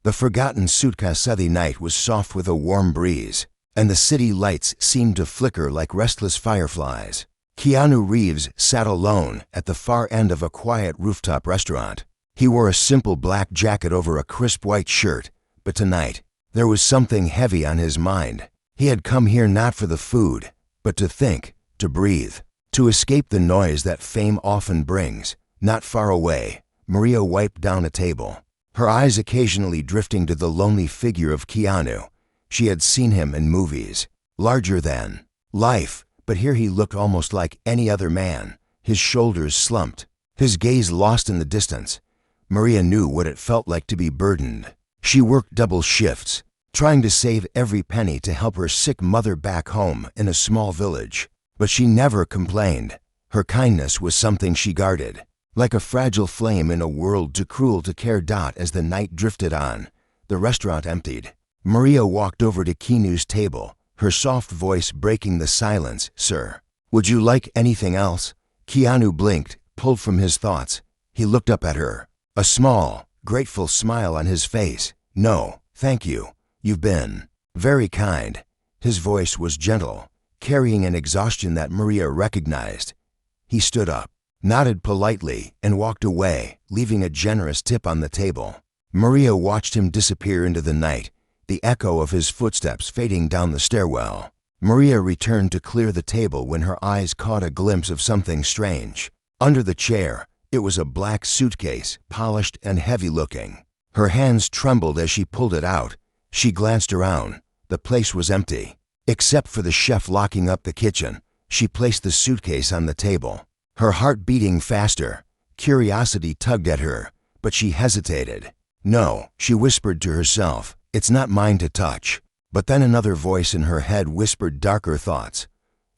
The forgotten Suitcase night was soft with a warm breeze, and the city lights seemed to flicker like restless fireflies. Keanu Reeves sat alone at the far end of a quiet rooftop restaurant. He wore a simple black jacket over a crisp white shirt, but tonight, there was something heavy on his mind. He had come here not for the food, but to think, to breathe, to escape the noise that fame often brings. Not far away, Maria wiped down a table, her eyes occasionally drifting to the lonely figure of Keanu. She had seen him in movies, larger than life, but here he looked almost like any other man, his shoulders slumped, his gaze lost in the distance. Maria knew what it felt like to be burdened. She worked double shifts, trying to save every penny to help her sick mother back home in a small village. But she never complained. Her kindness was something she guarded, like a fragile flame in a world too cruel to care. As the night drifted on, the restaurant emptied. Maria walked over to Keanu's table, her soft voice breaking the silence. "Sir, would you like anything else?" Keanu blinked, pulled from his thoughts. He looked up at her, a small, grateful smile on his face. "No, thank you. You've been very kind." His voice was gentle, carrying an exhaustion that Maria recognized. He stood up, nodded politely, and walked away, leaving a generous tip on the table. Maria watched him disappear into the night, the echo of his footsteps fading down the stairwell. Maria returned to clear the table when her eyes caught a glimpse of something strange. Under the chair, it was a black suitcase, polished and heavy-looking. Her hands trembled as she pulled it out. She glanced around. The place was empty. Except for the chef locking up the kitchen. She placed the suitcase on the table, her heart beating faster. Curiosity tugged at her, but she hesitated. "No," she whispered to herself, "it's not mine to touch." But then another voice in her head whispered darker thoughts.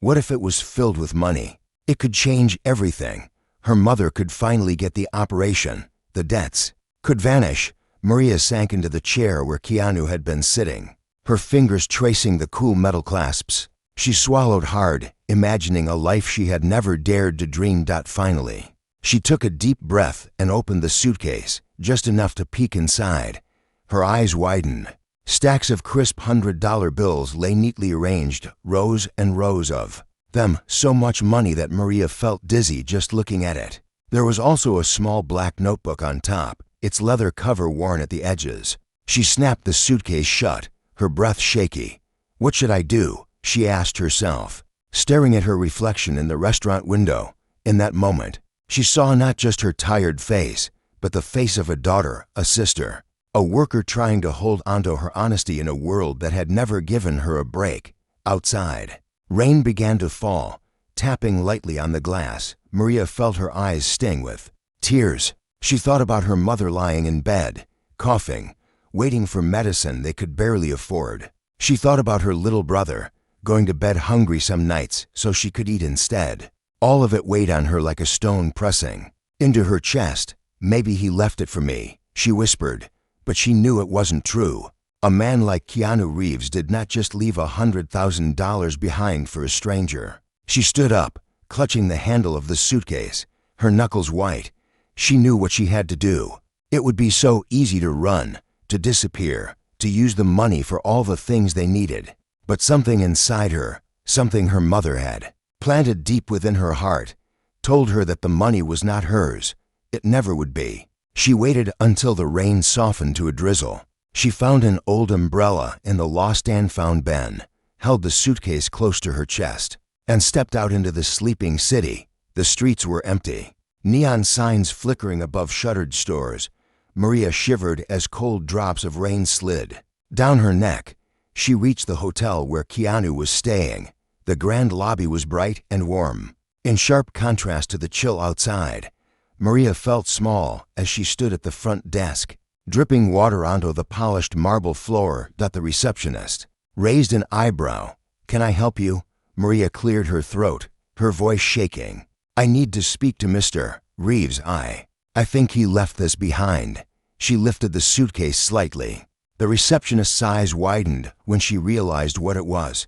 What if it was filled with money? It could change everything. Her mother could finally get the operation. The debts could vanish. Maria sank into the chair where Keanu had been sitting, her fingers tracing the cool metal clasps. She swallowed hard, imagining a life she had never dared to dream. Finally, she took a deep breath and opened the suitcase, just enough to peek inside. Her eyes widened. Stacks of crisp $100 bills lay neatly arranged, rows and rows of them, so much money that Maria felt dizzy just looking at it. There was also a small black notebook on top, its leather cover worn at the edges. She snapped the suitcase shut, her breath shaky. "What should I do?" she asked herself, staring at her reflection in the restaurant window. In that moment, she saw not just her tired face, but the face of a daughter, a sister, a worker trying to hold onto her honesty in a world that had never given her a break. Outside, rain began to fall, tapping lightly on the glass. Maria felt her eyes sting with tears. She thought about her mother lying in bed, coughing, waiting for medicine they could barely afford. She thought about her little brother, going to bed hungry some nights so she could eat instead. All of it weighed on her like a stone pressing into her chest. "Maybe he left it for me," she whispered, but she knew it wasn't true. A man like Keanu Reeves did not just leave $100,000 behind for a stranger. She stood up, clutching the handle of the suitcase, her knuckles white. She knew what she had to do. It would be so easy to run, to disappear, to use the money for all the things they needed. But something inside her, something her mother had planted deep within her heart, told her that the money was not hers. It never would be. She waited until the rain softened to a drizzle. She found an old umbrella in the lost and found bin, held the suitcase close to her chest, and stepped out into the sleeping city. The streets were empty, neon signs flickering above shuttered stores. Maria shivered as cold drops of rain slid down her neck. She reached the hotel where Keanu was staying. The grand lobby was bright and warm, in sharp contrast to the chill outside. Maria felt small as she stood at the front desk, dripping water onto the polished marble floor. The receptionist raised an eyebrow. "Can I help you?" Maria cleared her throat, her voice shaking. "I need to speak to Mr. Reeves. I think he left this behind." She lifted the suitcase slightly. The receptionist's eyes widened when she realized what it was.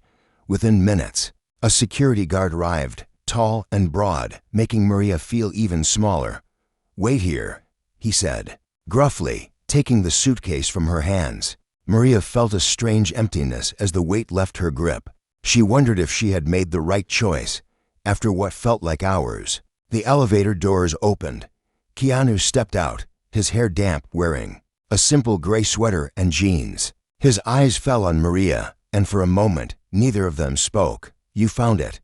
Within minutes, a security guard arrived, tall and broad, making Maria feel even smaller. "Wait here," he said, gruffly, taking the suitcase from her hands. Maria felt a strange emptiness as the weight left her grip. She wondered if she had made the right choice. After what felt like hours, the elevator doors opened. Keanu stepped out, his hair damp, wearing a simple gray sweater and jeans. His eyes fell on Maria, and for a moment, neither of them spoke. "You found it,"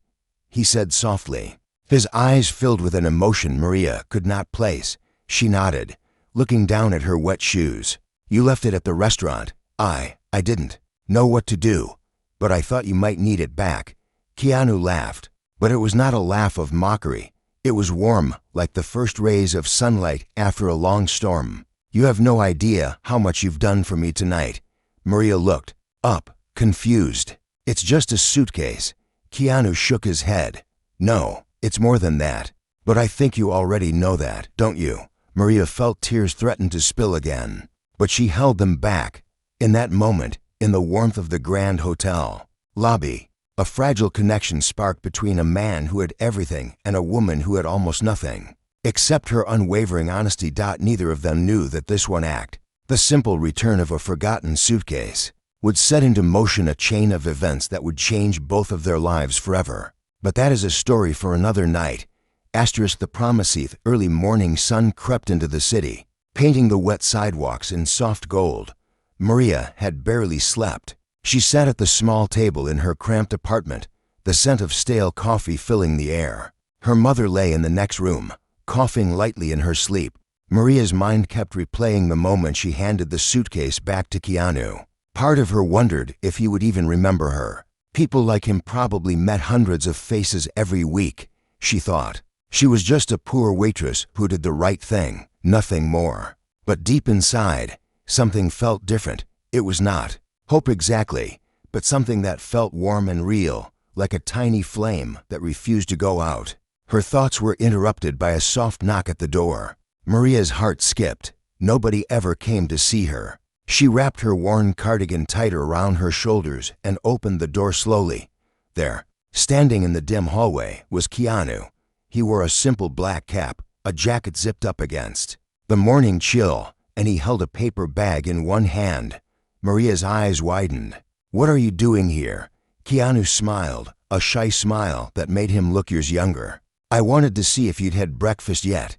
he said softly. His eyes filled with an emotion Maria could not place. She nodded, looking down at her wet shoes. "You left it at the restaurant." I didn't know what to do, but I thought you might need it back." Keanu laughed, but it was not a laugh of mockery. It was warm, like the first rays of sunlight after a long storm. "You have no idea how much you've done for me tonight." Maria looked up, confused. "It's just a suitcase." Keanu shook his head. "No, it's more than that. But I think you already know that, don't you?" Maria felt tears threaten to spill again, but she held them back. In that moment, in the warmth of the Grand Hotel lobby, a fragile connection sparked between a man who had everything and a woman who had almost nothing. Except her unwavering honesty. Neither of them knew that this one act, the simple return of a forgotten suitcase, would set into motion a chain of events that would change both of their lives forever. But that is a story for another night. The promiseth early morning sun crept into the city, painting the wet sidewalks in soft gold. Maria had barely slept. She sat at the small table in her cramped apartment, the scent of stale coffee filling the air. Her mother lay in the next room, coughing lightly in her sleep. Maria's mind kept replaying the moment she handed the suitcase back to Keanu. Part of her wondered if he would even remember her. People like him probably met hundreds of faces every week, she thought. She was just a poor waitress who did the right thing, nothing more. But deep inside, something felt different. It was not hope exactly, but something that felt warm and real, like a tiny flame that refused to go out. Her thoughts were interrupted by a soft knock at the door. Maria's heart skipped. Nobody ever came to see her. She wrapped her worn cardigan tighter around her shoulders and opened the door slowly. There, standing in the dim hallway, was Keanu. He wore a simple black cap, a jacket zipped up against the morning chill, and he held a paper bag in one hand. Maria's eyes widened. "What are you doing here?" Keanu smiled, a shy smile that made him look years younger. "I wanted to see if you'd had breakfast yet."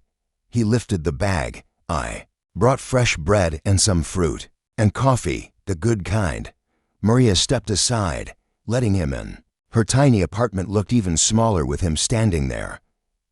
He lifted the bag. "I brought fresh bread and some fruit. And coffee, the good kind." Maria stepped aside, letting him in. Her tiny apartment looked even smaller with him standing there.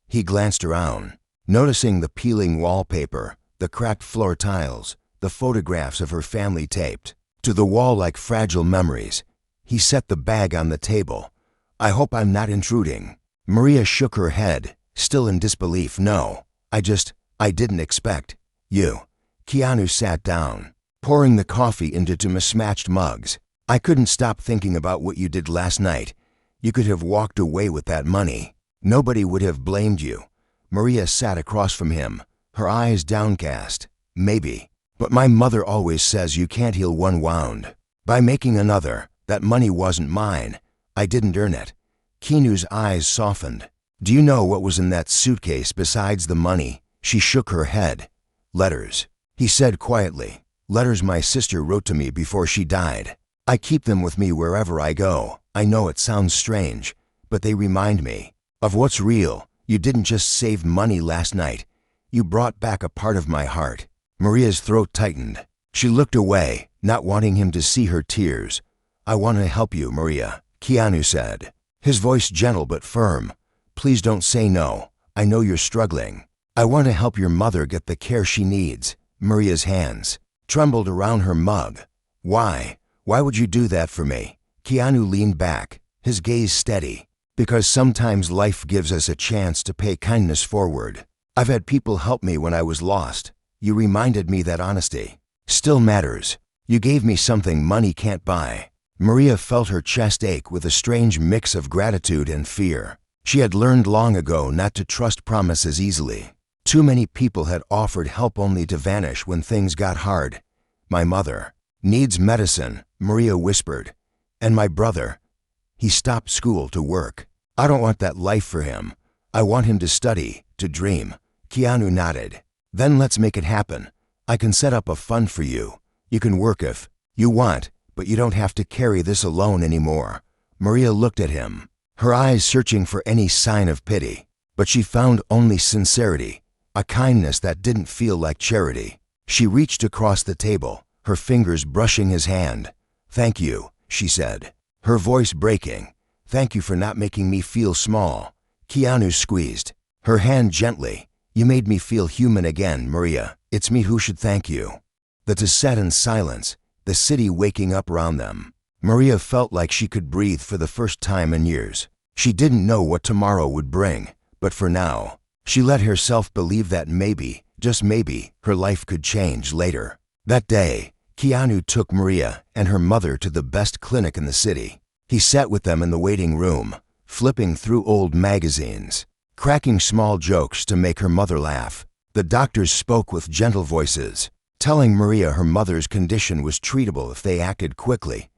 He glanced around, noticing the peeling wallpaper, the cracked floor tiles, the photographs of her family taped to the wall like fragile memories. He set the bag on the table. "I hope I'm not intruding." Maria shook her head, still in disbelief. "No, I didn't expect you." Keanu sat down, pouring the coffee into two mismatched mugs. "I couldn't stop thinking about what you did last night. You could have walked away with that money. Nobody would have blamed you." Maria sat across from him, her eyes downcast. "Maybe. But my mother always says you can't heal one wound by making another. That money wasn't mine. I didn't earn it." Keanu's eyes softened. "Do you know what was in that suitcase besides the money?" She shook her head. "Letters," he said quietly. "Letters my sister wrote to me before she died. I keep them with me wherever I go. I know it sounds strange, but they remind me of what's real. You didn't just save money last night. You brought back a part of my heart." Maria's throat tightened. She looked away, not wanting him to see her tears. "I want to help you, Maria," Keanu said, his voice gentle but firm. "Please don't say no. I know you're struggling. I want to help your mother get the care she needs." Maria's hands trembled around her mug. "Why? Why would you do that for me?" Keanu leaned back, his gaze steady. "Because sometimes life gives us a chance to pay kindness forward. I've had people help me when I was lost. You reminded me that honesty still matters. You gave me something money can't buy." Maria felt her chest ache with a strange mix of gratitude and fear. She had learned long ago not to trust promises easily. Too many people had offered help only to vanish when things got hard. "My mother needs medicine," Maria whispered. "And my brother, he stopped school to work. I don't want that life for him. I want him to study, to dream." Keanu nodded. "Then let's make it happen. I can set up a fund for you. You can work if you want, but you don't have to carry this alone anymore." Maria looked at him, her eyes searching for any sign of pity, but she found only sincerity, a kindness that didn't feel like charity. She reached across the table, her fingers brushing his hand. "Thank you," she said, her voice breaking. "Thank you for not making me feel small." Keanu squeezed her hand gently. "You made me feel human again, Maria. It's me who should thank you." The two sat in silence, the city waking up around them. Maria felt like she could breathe for the first time in years. She didn't know what tomorrow would bring, but for now, she let herself believe that maybe, just maybe, her life could change later. That day, Keanu took Maria and her mother to the best clinic in the city. He sat with them in the waiting room, flipping through old magazines, cracking small jokes to make her mother laugh. The doctors spoke with gentle voices, telling Maria her mother's condition was treatable if they acted quickly.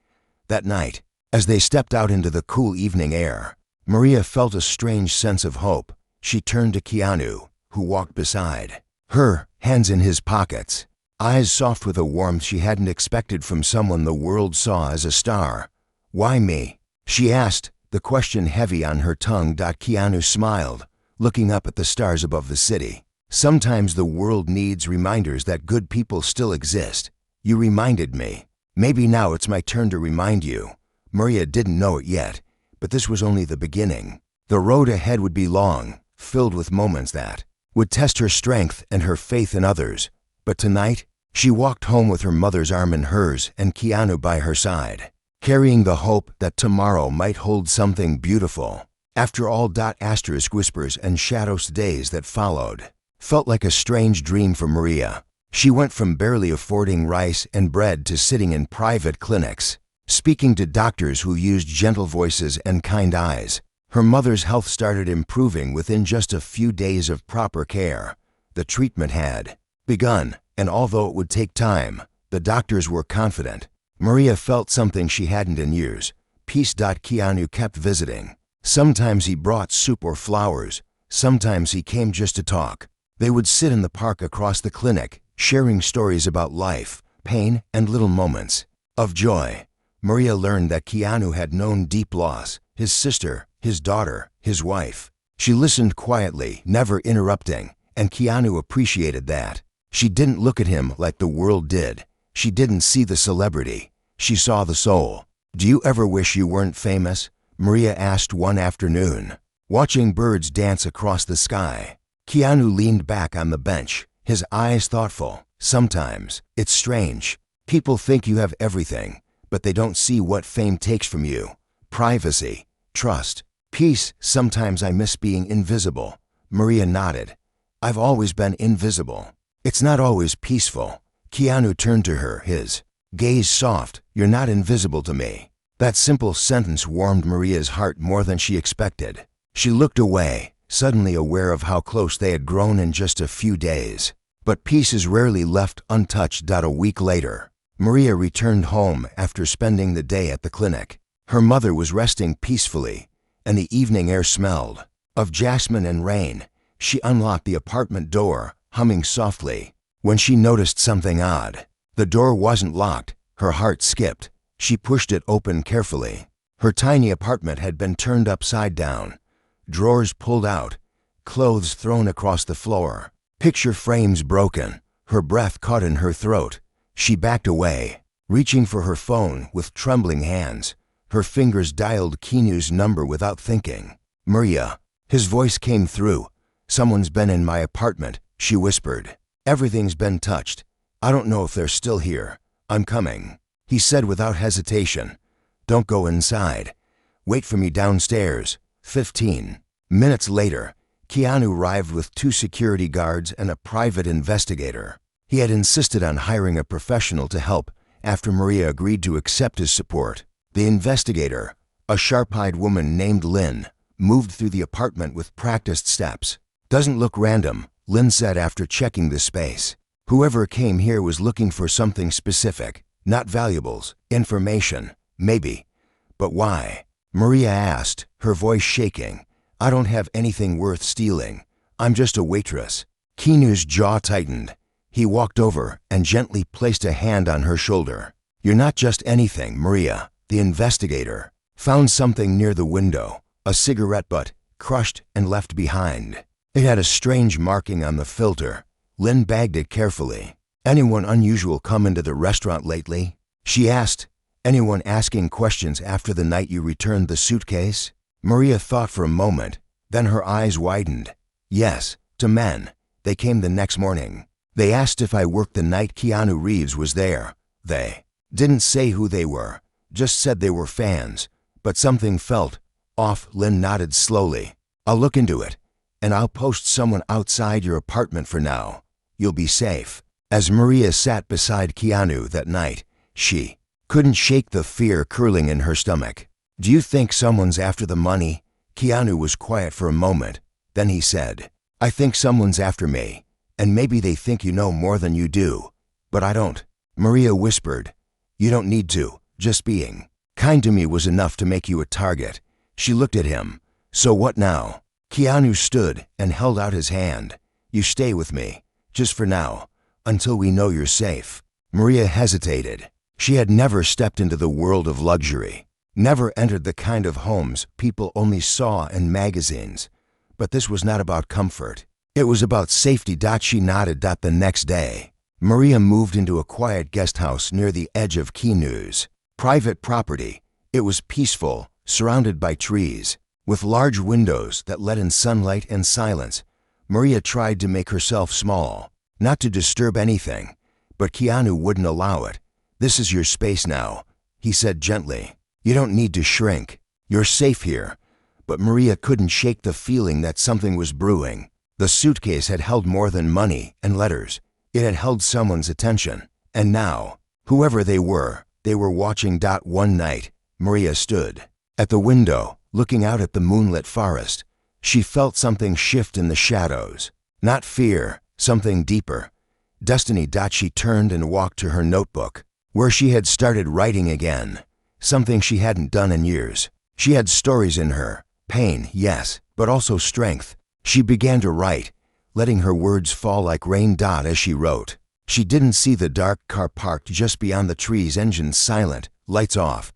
That night, as they stepped out into the cool evening air, Maria felt a strange sense of hope. She turned to Keanu, who walked beside her, hands in his pockets, eyes soft with a warmth she hadn't expected from someone the world saw as a star. "Why me?" she asked, the question heavy on her tongue. Keanu smiled, looking up at the stars above the city. "Sometimes the world needs reminders that good people still exist. You reminded me. Maybe now it's my turn to remind you." Maria didn't know it yet, but this was only the beginning. The road ahead would be long, filled with moments that would test her strength and her faith in others. But tonight, she walked home with her mother's arm in hers and Keanu by her side, carrying the hope that tomorrow might hold something beautiful. After all, asterisk whispers and shadows days that followed felt like a strange dream for Maria. She went from barely affording rice and bread to sitting in private clinics, speaking to doctors who used gentle voices and kind eyes. Her mother's health started improving within just a few days of proper care. The treatment had begun, and although it would take time, the doctors were confident. Maria felt something she hadn't in years: peace. Keanu kept visiting. Sometimes he brought soup or flowers, sometimes he came just to talk. They would sit in the park across the clinic, sharing stories about life, pain, and little moments of joy. Maria learned that Keanu had known deep loss: his sister, his daughter, his wife. She listened quietly, never interrupting, and Keanu appreciated that. She didn't look at him like the world did. She didn't see the celebrity. She saw the soul. "Do you ever wish you weren't famous?" Maria asked one afternoon, watching birds dance across the sky. Keanu leaned back on the bench, his eyes thoughtful. "Sometimes, it's strange. People think you have everything, but they don't see what fame takes from you. Privacy, trust, peace. Sometimes I miss being invisible." Maria nodded. "I've always been invisible. It's not always peaceful." Keanu turned to her, his gaze soft. "You're not invisible to me." That simple sentence warmed Maria's heart more than she expected. She looked away, suddenly aware of how close they had grown in just a few days. But peace is rarely left untouched. A week later, Maria returned home after spending the day at the clinic. Her mother was resting peacefully, and the evening air smelled of jasmine and rain. She unlocked the apartment door, humming softly, when she noticed something odd. The door wasn't locked. Her heart skipped. She pushed it open carefully. Her tiny apartment had been turned upside down, drawers pulled out, clothes thrown across the floor, picture frames broken. Her breath caught in her throat. She backed away, reaching for her phone with trembling hands. Her fingers dialed Keanu's number without thinking. "Maria." His voice came through. "Someone's been in my apartment," she whispered. "Everything's been touched. I don't know if they're still here. I'm coming," he said without hesitation. "Don't go inside. Wait for me downstairs." 15 minutes later, Keanu arrived with 2 security guards and a private investigator. He had insisted on hiring a professional to help after Maria agreed to accept his support. The investigator, a sharp-eyed woman named Lynn, moved through the apartment with practiced steps. "Doesn't look random," Lynn said after checking the space. "Whoever came here was looking for something specific, not valuables, information, maybe. But why?" Maria asked, her voice shaking. "I don't have anything worth stealing. I'm just a waitress." Keanu's jaw tightened. He walked over and gently placed a hand on her shoulder. "You're not just anything, Maria." The investigator found something near the window, a cigarette butt, crushed and left behind. It had a strange marking on the filter. Lynn bagged it carefully. "Anyone unusual come into the restaurant lately?" she asked. "Anyone asking questions after the night you returned the suitcase?" Maria thought for a moment, then her eyes widened. "Yes, to men. They came the next morning. They asked if I worked the night Keanu Reeves was there. They didn't say who they were, just said they were fans. But something felt off." Lynn nodded slowly. "I'll look into it, and I'll post someone outside your apartment for now. You'll be safe." As Maria sat beside Keanu that night, she couldn't shake the fear curling in her stomach. "Do you think someone's after the money?" Keanu was quiet for a moment. Then he said, "I think someone's after me, and maybe they think you know more than you do. But I don't." Maria whispered, "You don't need to. Just being kind to me was enough to make you a target." She looked at him. "So what now?" Keanu stood and held out his hand. "You stay with me, just for now, until we know you're safe." Maria hesitated. She had never stepped into the world of luxury, never entered the kind of homes people only saw in magazines. But this was not about comfort. It was about safety. She nodded. The next day, Maria moved into a quiet guest house near the edge of Keanu's private property. It was peaceful, surrounded by trees, with large windows that let in sunlight and silence. Maria tried to make herself small, not to disturb anything, but Keanu wouldn't allow it. "This is your space now," he said gently. "You don't need to shrink. You're safe here." But Maria couldn't shake the feeling that something was brewing. The suitcase had held more than money and letters. It had held someone's attention. And now, whoever they were watching. One night, Maria stood at the window, looking out at the moonlit forest. She felt something shift in the shadows. Not fear, something deeper. Destiny. She turned and walked to her notebook, where she had started writing again. Something she hadn't done in years. She had stories in her. Pain, yes, but also strength. She began to write, letting her words fall like rain. As she wrote, she didn't see the dark car parked just beyond the trees, engines silent, lights off.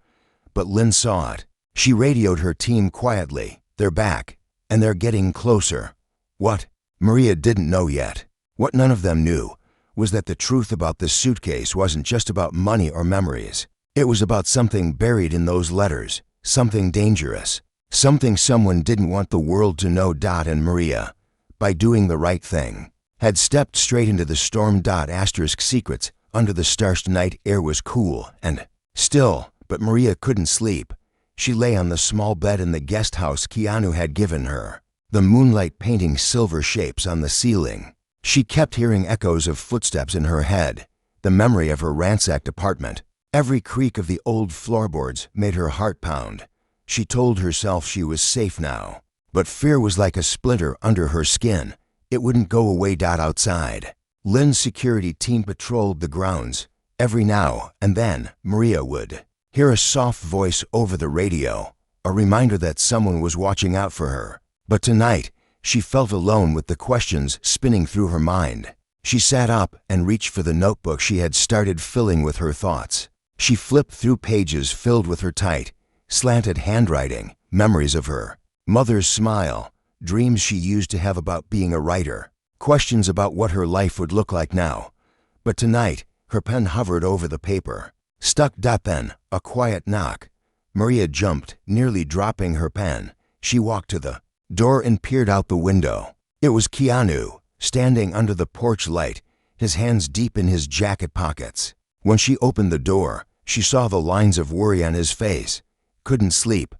But Lynn saw it. She radioed her team quietly. "They're back, and they're getting closer." What? Maria didn't know yet. What none of them knew was that the truth about the suitcase wasn't just about money or memories. It was about something buried in those letters, something dangerous, something someone didn't want the world to know. And Maria, by doing the right thing, had stepped straight into the storm. Secrets under the starry night air was cool and still, but Maria couldn't sleep. She lay on the small bed in the guest house Keanu had given her, the moonlight painting silver shapes on the ceiling. She kept hearing echoes of footsteps in her head, the memory of her ransacked apartment. Every creak of the old floorboards made her heart pound. She told herself she was safe now, but fear was like a splinter under her skin. It wouldn't go away. Outside, Lynn's security team patrolled the grounds. Every now and then, Maria would hear a soft voice over the radio, a reminder that someone was watching out for her. But tonight, she felt alone with the questions spinning through her mind. She sat up and reached for the notebook she had started filling with her thoughts. She flipped through pages filled with her tight, slanted handwriting, memories of her mother's smile, dreams she used to have about being a writer, questions about what her life would look like now. But tonight, her pen hovered over the paper, stuck. Then, a quiet knock. Maria jumped, nearly dropping her pen. She walked to the door and peered out the window. It was Keanu, standing under the porch light, his hands deep in his jacket pockets. When she opened the door, she saw the lines of worry on his face. "Couldn't sleep?"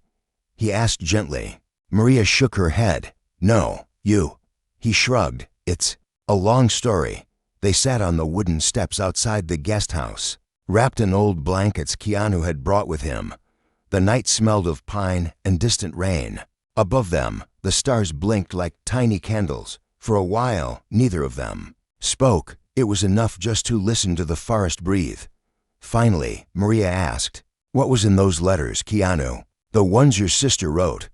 he asked gently. Maria shook her head. "No, you." He shrugged. "It's a long story." They sat on the wooden steps outside the guest house, wrapped in old blankets Keanu had brought with him. The night smelled of pine and distant rain. Above them, the stars blinked like tiny candles. For a while, neither of them spoke. It was enough just to listen to the forest breathe. Finally, Maria asked, "What was in those letters, Keanu?" "The ones your sister wrote."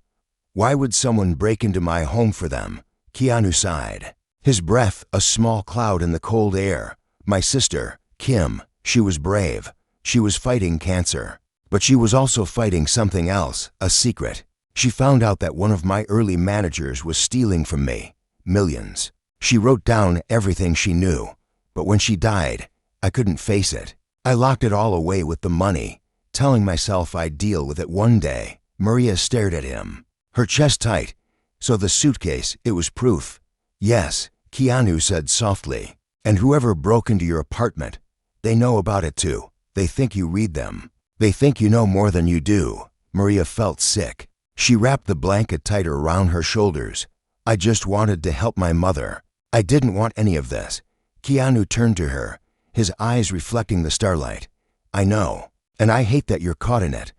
"Why would someone break into my home for them?" Keanu sighed, his breath a small cloud in the cold air. My sister, Kim, she was brave. She was fighting cancer. But she was also fighting something else, a secret. She found out that one of my early managers was stealing from me. Millions. She wrote down everything she knew. But when she died, I couldn't face it. I locked it all away with the money, telling myself I'd deal with it one day. Maria stared at him, her chest tight. So the suitcase, it was proof. Yes, Keanu said softly. And whoever broke into your apartment, they know about it too. They think you read them. They think you know more than you do. Maria felt sick. She wrapped the blanket tighter around her shoulders. I just wanted to help my mother. I didn't want any of this. Keanu turned to her, his eyes reflecting the starlight. I know, and I hate that you're caught in it.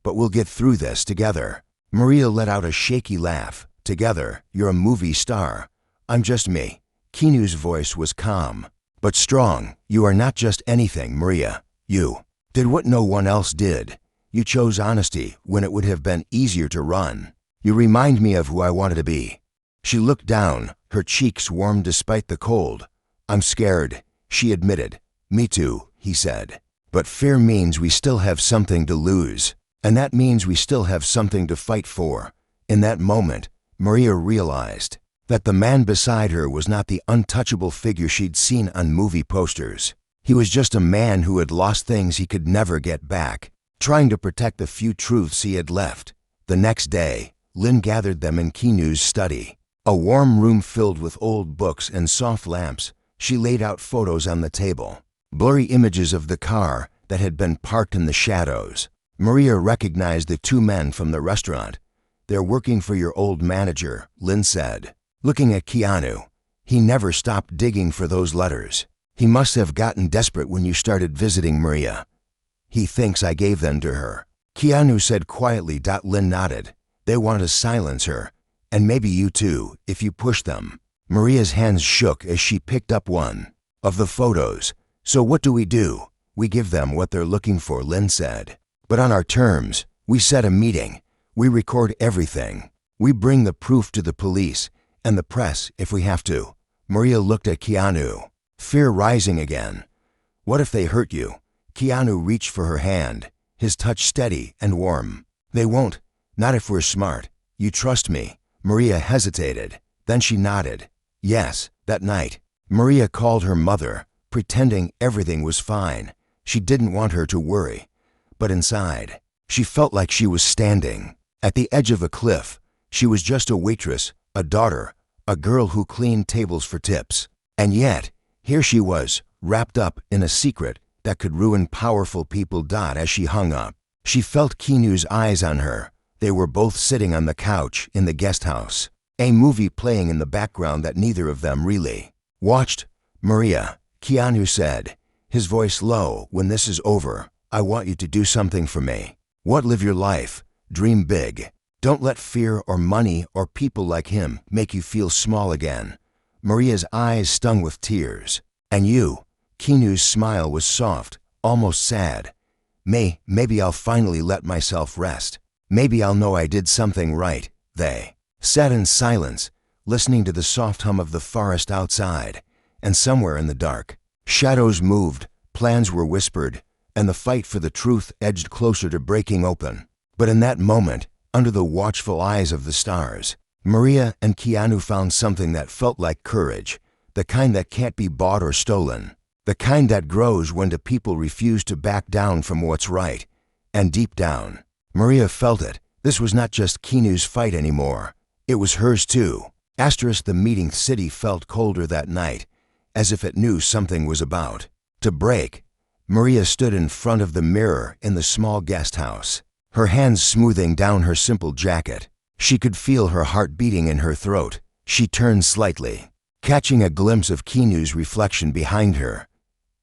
But we'll get through this together. Maria let out a shaky laugh. Together, you're a movie star. I'm just me. Keanu's voice was calm, but strong. You are not just anything, Maria. You did what no one else did. You chose honesty when it would have been easier to run. You remind me of who I wanted to be. She looked down, her cheeks warm despite the cold. I'm scared, she admitted. Me too, he said. But fear means we still have something to lose, and that means we still have something to fight for. In that moment, Maria realized that the man beside her was not the untouchable figure she'd seen on movie posters. He was just a man who had lost things he could never get back, trying to protect the few truths he had left. The next day, Lynn gathered them in Keanu's study. A warm room filled with old books and soft lamps. She laid out photos on the table, blurry images of the car that had been parked in the shadows. Maria recognized the two men from the restaurant. They're working for your old manager, Lynn said. Looking at Keanu, he never stopped digging for those letters. He must have gotten desperate when you started visiting Maria. He thinks I gave them to her. Keanu said quietly. Lynn nodded. They want to silence her, and maybe you too, if you push them. Maria's hands shook as she picked up one of the photos. So what do? We give them what they're looking for, Lynn said. But on our terms. We set a meeting. We record everything. We bring the proof to the police and the press if we have to. Maria looked at Keanu, fear rising again. What if they hurt you? Keanu reached for her hand, his touch steady and warm. They won't. Not if we're smart. You trust me. Maria hesitated. Then she nodded. Yes, that night, Maria called her mother, pretending everything was fine. She didn't want her to worry. But inside, she felt like she was standing at the edge of a cliff. She was just a waitress, a daughter, a girl who cleaned tables for tips. And yet, here she was, wrapped up in a secret that could ruin powerful people. As she hung up, she felt Keanu's eyes on her. They were both sitting on the couch in the guest house, a movie playing in the background that neither of them really watched. Maria, Keanu said, his voice low, when this is over, I want you to do something for me. What? Live your life. Dream big. Don't let fear or money or people like him make you feel small again. Maria's eyes stung with tears. And you? Keanu's smile was soft, almost sad. Maybe I'll finally let myself rest. Maybe I'll know I did something right. They sat in silence, listening to the soft hum of the forest outside. And somewhere in the dark, shadows moved, plans were whispered, and the fight for the truth edged closer to breaking open. But in that moment, under the watchful eyes of the stars, Maria and Keanu found something that felt like courage, the kind that can't be bought or stolen, the kind that grows when the people refuse to back down from what's right. And deep down, Maria felt it. This was not just Keanu's fight anymore. It was hers too. The meeting city felt colder that night, as if it knew something was about to break. Maria stood in front of the mirror in the small guest house, her hands smoothing down her simple jacket. She could feel her heart beating in her throat. She turned slightly, catching a glimpse of Keanu's reflection behind her.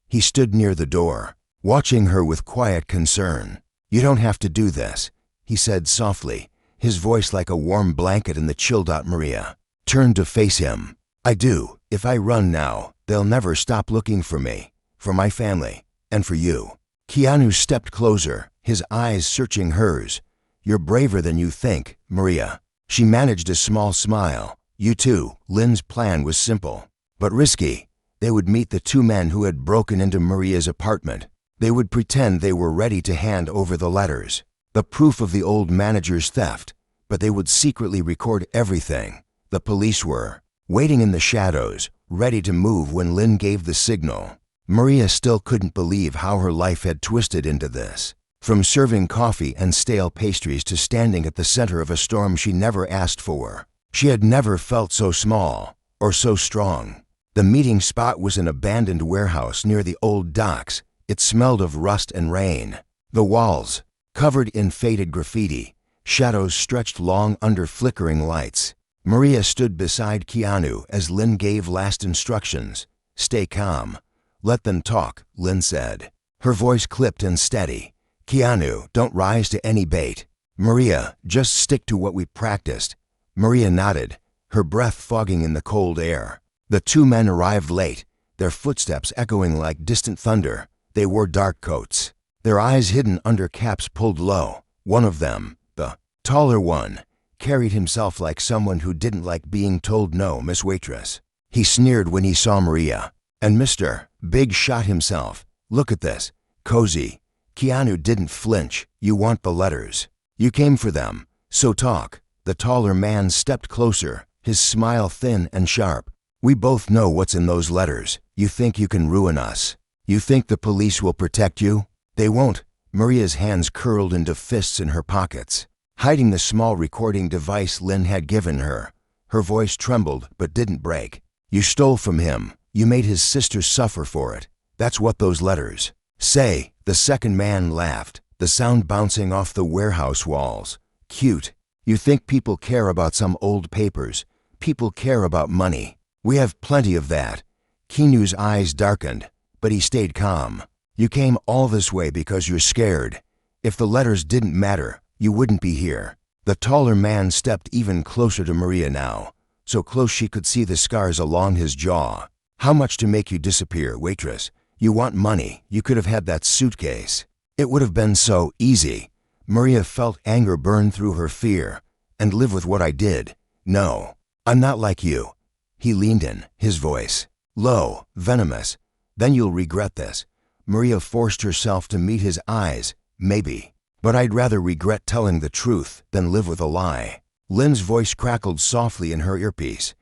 He stood near the door, watching her with quiet concern. You don't have to do this, he said softly, his voice like a warm blanket in the chill. Maria turned to face him. I do. If I run now, they'll never stop looking for me, for my family, and for you. Keanu stepped closer, his eyes searching hers. You're braver than you think, Maria. She managed a small smile. You too. Lynn's plan was simple, but risky. They would meet the two men who had broken into Maria's apartment. They would pretend they were ready to hand over the letters, the proof of the old manager's theft, but they would secretly record everything. The police were waiting in the shadows, ready to move when Lynn gave the signal. Maria still couldn't believe how her life had twisted into this. From serving coffee and stale pastries to standing at the center of a storm she never asked for. She had never felt so small or so strong. The meeting spot was an abandoned warehouse near the old docks. It smelled of rust and rain. The walls, covered in faded graffiti, shadows stretched long under flickering lights. Maria stood beside Keanu as Lynn gave last instructions. "Stay calm. Let them talk," Lynn said. Her voice clipped and steady. "Keanu, don't rise to any bait. Maria, just stick to what we practiced." Maria nodded, her breath fogging in the cold air. The two men arrived late, their footsteps echoing like distant thunder. They wore dark coats, their eyes hidden under caps pulled low. One of them, the taller one, carried himself like someone who didn't like being told no, Miss Waitress. He sneered when he saw Maria. "And Mr. Big Shot himself. Look at this. Cozy." Keanu didn't flinch. "You want the letters. You came for them. So talk." The taller man stepped closer, his smile thin and sharp. "We both know what's in those letters. You think you can ruin us? You think the police will protect you? They won't." Maria's hands curled into fists in her pockets, hiding the small recording device Lynn had given her. Her voice trembled but didn't break. "You stole from him. You made his sister suffer for it. That's what those letters say." The second man laughed, the sound bouncing off the warehouse walls. "Cute. You think people care about some old papers. People care about money. We have plenty of that." Keanu's eyes darkened, but he stayed calm. "You came all this way because you're scared. If the letters didn't matter, you wouldn't be here." The taller man stepped even closer to Maria now, so close she could see the scars along his jaw. "How much to make you disappear, Waitress? You want money. You could have had that suitcase. It would have been so easy." Maria felt anger burn through her fear. "And live with what I did. No, I'm not like you." He leaned in, his voice low, venomous. "Then you'll regret this." Maria forced herself to meet his eyes. "Maybe. But I'd rather regret telling the truth than live with a lie." Lynn's voice crackled softly in her earpiece.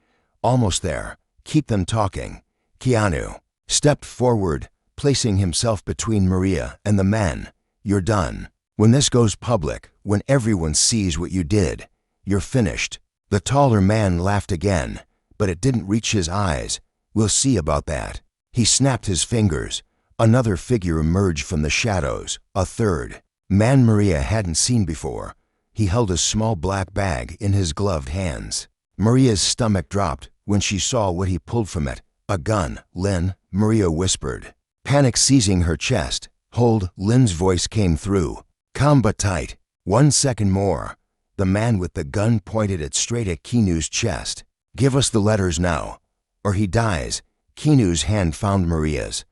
"Almost there. Keep them talking." Keanu stepped forward, placing himself between Maria and the men. "You're done. When this goes public, when everyone sees what you did, you're finished." The taller man laughed again, but it didn't reach his eyes. "We'll see about that." He snapped his fingers. Another figure emerged from the shadows, a third man Maria hadn't seen before. He held a small black bag in his gloved hands. Maria's stomach dropped when she saw what he pulled from it. "A gun, Lynn," Maria whispered, panic seizing her chest. "Hold," Lynn's voice came through, calm but tight. "1 second more." The man with the gun pointed it straight at Keanu's chest. "Give us the letters now, or he dies." Keanu's hand found Maria's.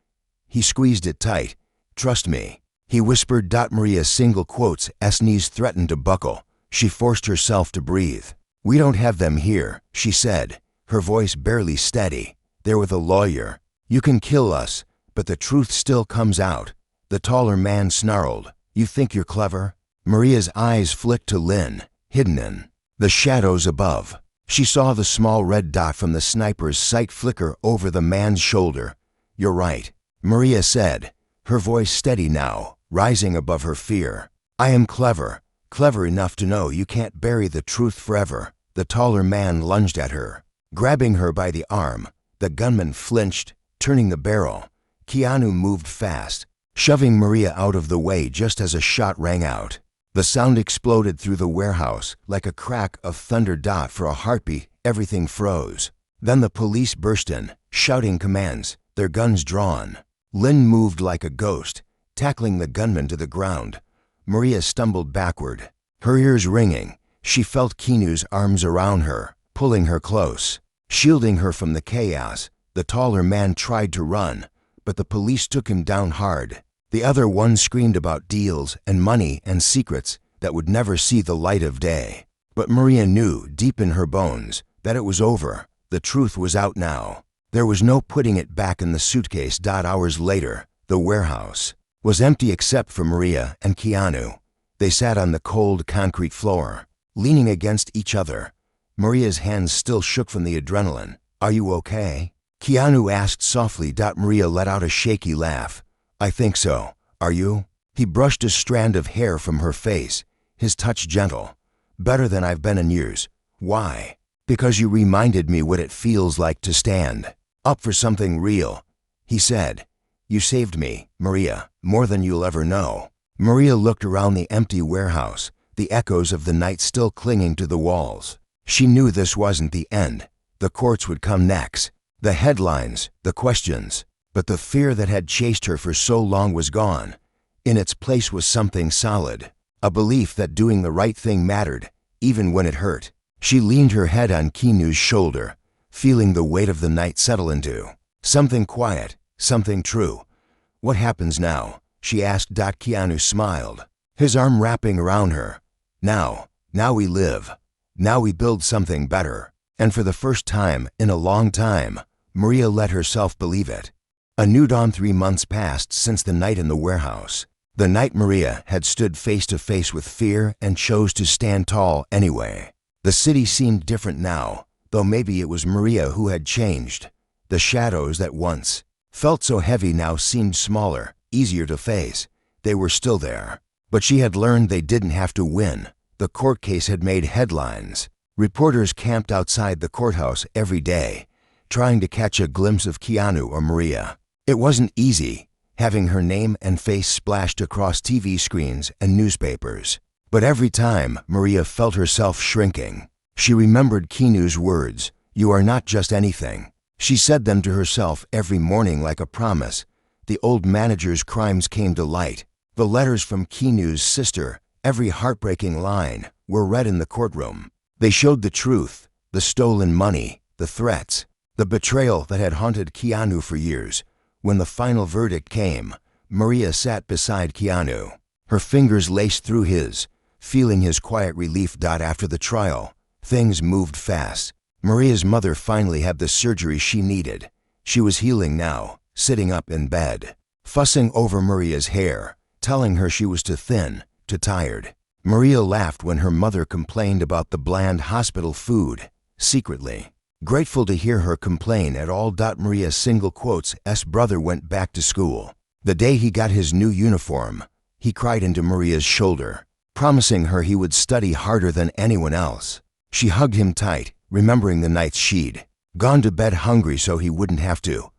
He squeezed it tight. "Trust me," he whispered. Maria's single quotes, S knees threatened to buckle. She forced herself to breathe. "We don't have them here," she said, her voice barely steady. "They're with a lawyer. You can kill us, but the truth still comes out." The taller man snarled. "You think you're clever?" Maria's eyes flicked to Lynn, hidden in the shadows above. She saw the small red dot from the sniper's sight flicker over the man's shoulder. "You're right," Maria said, her voice steady now, rising above her fear. "I am clever, clever enough to know you can't bury the truth forever." The taller man lunged at her, grabbing her by the arm. The gunman flinched, turning the barrel. Keanu moved fast, shoving Maria out of the way just as a shot rang out. The sound exploded through the warehouse like a crack of thunder. For a heartbeat, everything froze. Then the police burst in, shouting commands, their guns drawn. Lynn moved like a ghost, tackling the gunman to the ground. Maria stumbled backward, her ears ringing. She felt Keanu's arms around her, pulling her close, shielding her from the chaos. The taller man tried to run, but the police took him down hard. The other one screamed about deals and money and secrets that would never see the light of day. But Maria knew deep in her bones that it was over. The truth was out now. There was no putting it back in the suitcase. Hours later, the warehouse was empty except for Maria and Keanu. They sat on the cold concrete floor, leaning against each other. Maria's hands still shook from the adrenaline. "Are you okay?" Keanu asked softly. Maria let out a shaky laugh. "I think so. Are you?" He brushed a strand of hair from her face, his touch gentle. "Better than I've been in years." "Why?" "Because you reminded me what it feels like to stand up for something real," he said. "You saved me, Maria, more than you'll ever know." Maria looked around the empty warehouse, the echoes of the night still clinging to the walls. She knew this wasn't the end. The courts would come next, the headlines, the questions. But the fear that had chased her for so long was gone. In its place was something solid, a belief that doing the right thing mattered, even when it hurt. She leaned her head on Keanu's shoulder, feeling the weight of the night settle into something quiet, something true. "What happens now?" she asked. Keanu smiled, his arm wrapping around her. Now we live. Now we build something better." And for the first time in a long time, Maria let herself believe it. A new dawn. 3 months passed since the night in the warehouse. The night Maria had stood face to face with fear and chose to stand tall anyway. The city seemed different now, though maybe it was Maria who had changed. The shadows that once felt so heavy now seemed smaller, easier to face. They were still there, but she had learned they didn't have to win. The court case had made headlines. Reporters camped outside the courthouse every day, trying to catch a glimpse of Keanu or Maria. It wasn't easy, having her name and face splashed across TV screens and newspapers. But every time, Maria felt herself shrinking. She remembered Keanu's words, "You are not just anything." She said them to herself every morning like a promise. The old manager's crimes came to light. The letters from Keanu's sister, every heartbreaking line, were read in the courtroom. They showed the truth, the stolen money, the threats, the betrayal that had haunted Keanu for years. When the final verdict came, Maria sat beside Keanu, her fingers laced through his, feeling his quiet relief. After the trial, things moved fast. Maria's mother finally had the surgery she needed. She was healing now, sitting up in bed, fussing over Maria's hair, telling her she was too thin, too tired. Maria laughed when her mother complained about the bland hospital food, secretly grateful to hear her complain at all. Maria's single quotes S brother went back to school. The day he got his new uniform, he cried into Maria's shoulder, promising her he would study harder than anyone else. She hugged him tight, remembering the nights she'd gone to bed hungry so he wouldn't have to.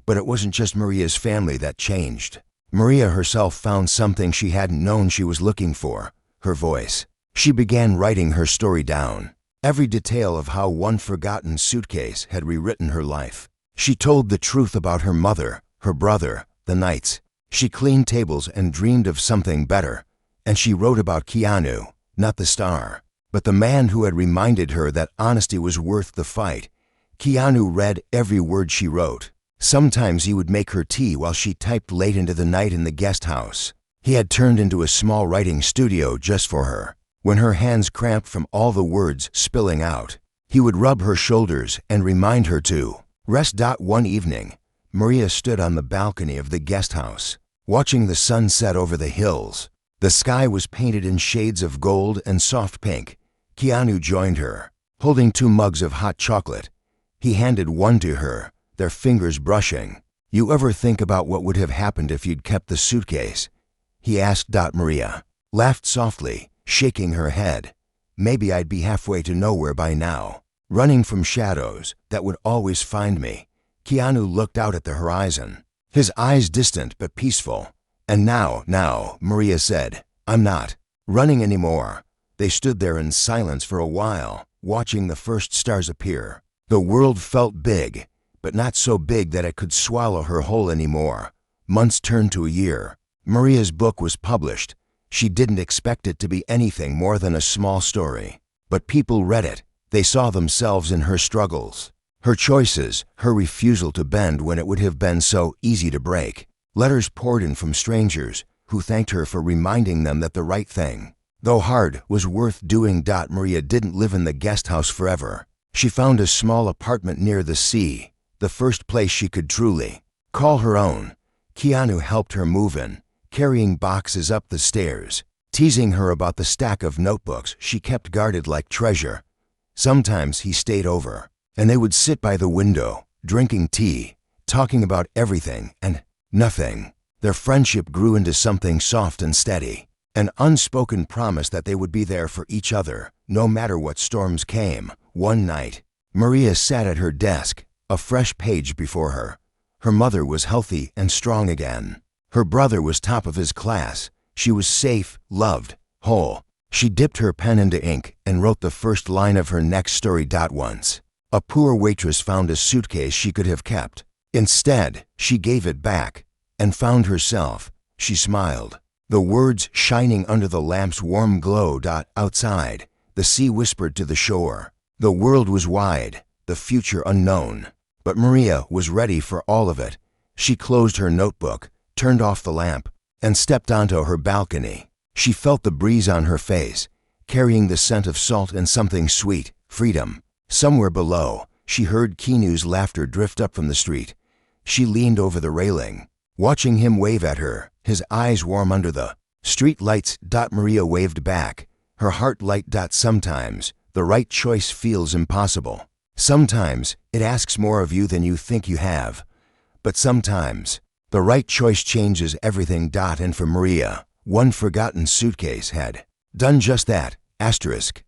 But it wasn't just Maria's family that changed. Maria herself found something she hadn't known she was looking for, her voice. She began writing her story down, every detail of how one forgotten suitcase had rewritten her life. She told the truth about her mother, her brother, the nights she cleaned tables and dreamed of something better. And she wrote about Keanu, not the star, but the man who had reminded her that honesty was worth the fight. Keanu read every word she wrote. Sometimes he would make her tea while she typed late into the night in the guest house. He had turned into a small writing studio just for her. When her hands cramped from all the words spilling out, he would rub her shoulders and remind her to rest. One evening, Maria stood on the balcony of the guest house, watching the sun set over the hills. The sky was painted in shades of gold and soft pink. Keanu joined her, holding 2 mugs of hot chocolate. He handed one to her, their fingers brushing. "You ever think about what would have happened if you'd kept the suitcase?" he asked. Maria laughed softly, shaking her head. "Maybe I'd be halfway to nowhere by now, running from shadows that would always find me." Keanu looked out at the horizon, his eyes distant but peaceful. "And now," Maria said, "I'm not running anymore." They stood there in silence for a while, watching the first stars appear. The world felt big, but not so big that it could swallow her whole anymore. Months turned to a year. Maria's book was published. She didn't expect it to be anything more than a small story. But people read it. They saw themselves in her struggles, her choices, her refusal to bend when it would have been so easy to break. Letters poured in from strangers who thanked her for reminding them that the right thing, though hard, was worth doing. Maria didn't live in the guest house forever. She found a small apartment near the sea, the first place she could truly call her own. Keanu helped her move in, carrying boxes up the stairs, teasing her about the stack of notebooks she kept guarded like treasure. Sometimes he stayed over, and they would sit by the window, drinking tea, talking about everything and nothing. Their friendship grew into something soft and steady, an unspoken promise that they would be there for each other, no matter what storms came. One night, Maria sat at her desk, a fresh page before her. Her mother was healthy and strong again. Her brother was top of his class. She was safe, loved, whole. She dipped her pen into ink and wrote the first line of her next story. Once, a poor waitress found a suitcase she could have kept. Instead, she gave it back and found herself. She smiled, the words shining under the lamp's warm glow. Outside, the sea whispered to the shore. The world was wide, the future unknown, but Maria was ready for all of it. She closed her notebook, turned off the lamp, and stepped onto her balcony. She felt the breeze on her face, carrying the scent of salt and something sweet, freedom. Somewhere below, she heard Keanu's laughter drift up from the street. She leaned over the railing, watching him wave at her, his eyes warm under the street lights. Maria waved back, her heart light. Sometimes, the right choice feels impossible. Sometimes, it asks more of you than you think you have. But sometimes, the right choice changes everything. And for Maria, one forgotten suitcase had done just that. Asterisk.